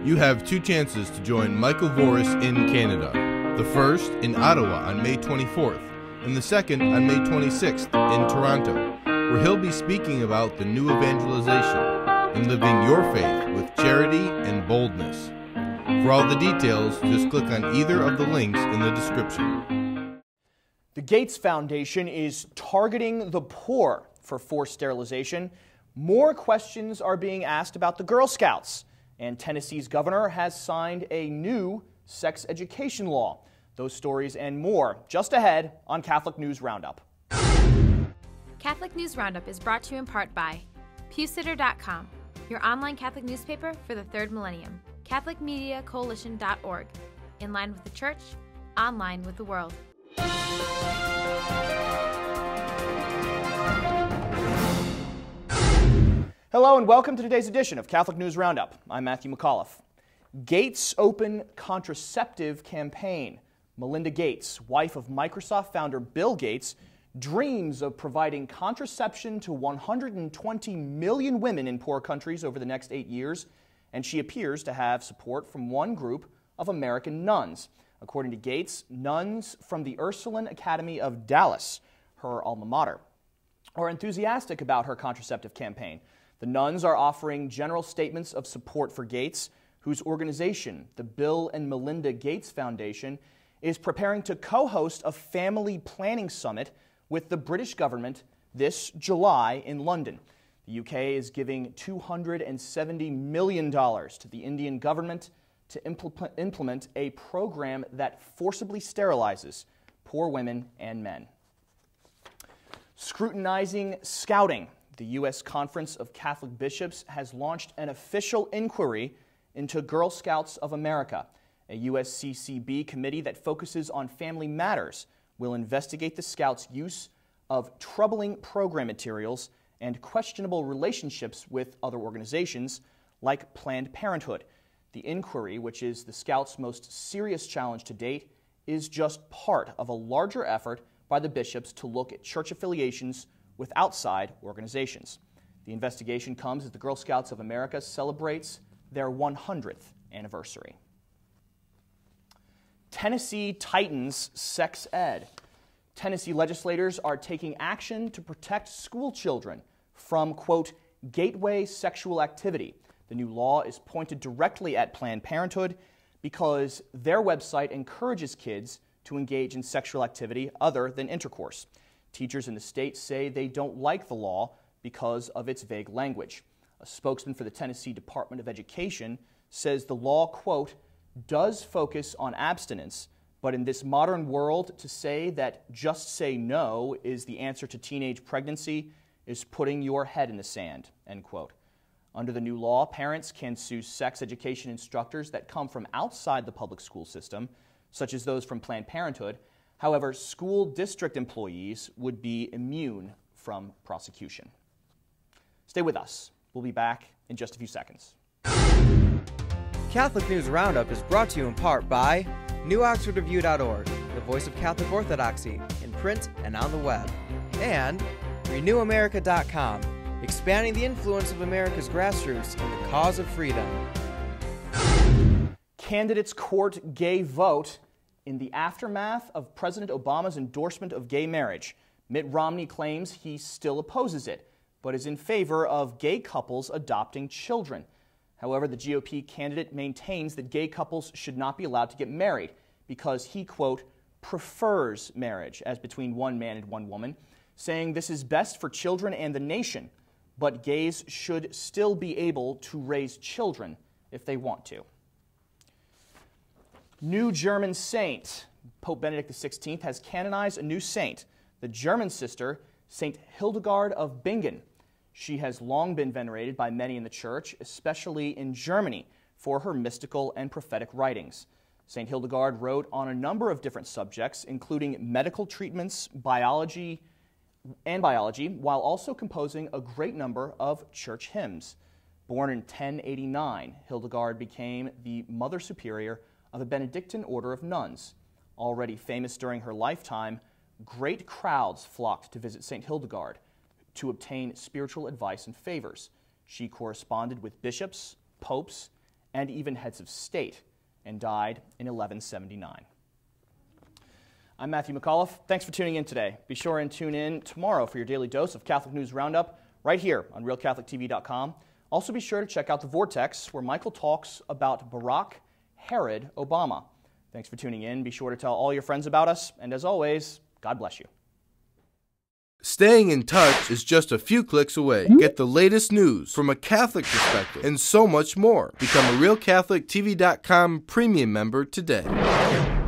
You have two chances to join Michael Voris in Canada. The first in Ottawa on May 24th, and the second on May 26th in Toronto, where he'll be speaking about the new evangelization and living your faith with charity and boldness. For all the details, just click on either of the links in the description. The Gates Foundation is targeting the poor for forced sterilization. More questions are being asked about the Girl Scouts, and Tennessee's governor has signed a new sex education law. Those stories and more just ahead on Catholic News Roundup. Catholic News Roundup is brought to you in part by PewSitter.com, your online Catholic newspaper for the third millennium. CatholicMediaCoalition.org, in line with the Church, online with the world. Hello and welcome to today's edition of Catholic News Roundup. I'm Matthew McAuliffe. Gates Open Contraceptive Campaign. Melinda Gates, wife of Microsoft founder Bill Gates, dreams of providing contraception to 120 million women in poor countries over the next 8 years, and she appears to have support from one group of American nuns. According to Gates, nuns from the Ursuline Academy of Dallas, her alma mater, are enthusiastic about her contraceptive campaign. The nuns are offering general statements of support for Gates, whose organization, the Bill and Melinda Gates Foundation, is preparing to co-host a family planning summit with the British government this July in London. The UK is giving $270 million to the Indian government to implement a program that forcibly sterilizes poor women and men. Scrutinizing Scouting. The U.S. Conference of Catholic Bishops has launched an official inquiry into Girl Scouts of America. A USCCB committee that focuses on family matters will investigate the Scouts' use of troubling program materials and questionable relationships with other organizations like Planned Parenthood. The inquiry, which is the Scouts' most serious challenge to date, is just part of a larger effort by the bishops to look at church affiliations with outside organizations. The investigation comes as the Girl Scouts of America celebrates their 100th anniversary. Tennessee tightens sex ed. Tennessee legislators are taking action to protect school children from, quote, gateway sexual activity. The new law is pointed directly at Planned Parenthood because their website encourages kids to engage in sexual activity other than intercourse. Teachers in the state say they don't like the law because of its vague language. A spokesman for the Tennessee Department of Education says the law, quote, does focus on abstinence, but in this modern world, to say that just say no is the answer to teenage pregnancy is putting your head in the sand, end quote. Under the new law, parents can sue sex education instructors that come from outside the public school system, such as those from Planned Parenthood. However, school district employees would be immune from prosecution. Stay with us. We'll be back in just a few seconds. Catholic News Roundup is brought to you in part by NewOxfordReview.org, the voice of Catholic Orthodoxy, in print and on the web, and RenewAmerica.com, expanding the influence of America's grassroots in the cause of freedom. Candidates court gay vote in the aftermath of President Obama's endorsement of gay marriage. Mitt Romney claims he still opposes it, but is in favor of gay couples adopting children. However, the GOP candidate maintains that gay couples should not be allowed to get married because he, quote, prefers marriage as between one man and one woman, saying this is best for children and the nation, but gays should still be able to raise children if they want to. New German saint. Pope Benedict XVI has canonized a new saint, the German sister, St. Hildegard of Bingen. She has long been venerated by many in the Church, especially in Germany, for her mystical and prophetic writings. St. Hildegard wrote on a number of different subjects, including medical treatments, biology, while also composing a great number of church hymns. Born in 1089, Hildegard became the Mother Superior of the Benedictine Order of Nuns. Already famous during her lifetime, great crowds flocked to visit St. Hildegard to obtain spiritual advice and favors. She corresponded with bishops, popes, and even heads of state, and died in 1179. I'm Matthew McAuliffe. Thanks for tuning in today. Be sure and tune in tomorrow for your daily dose of Catholic News Roundup right here on RealCatholicTV.com. Also be sure to check out The Vortex, where Michael talks about Barack Herod Obama. Thanks for tuning in. Be sure to tell all your friends about us, and as always, God bless you. Staying in touch is just a few clicks away. Get the latest news from a Catholic perspective and so much more. Become a RealCatholicTV.com premium member today.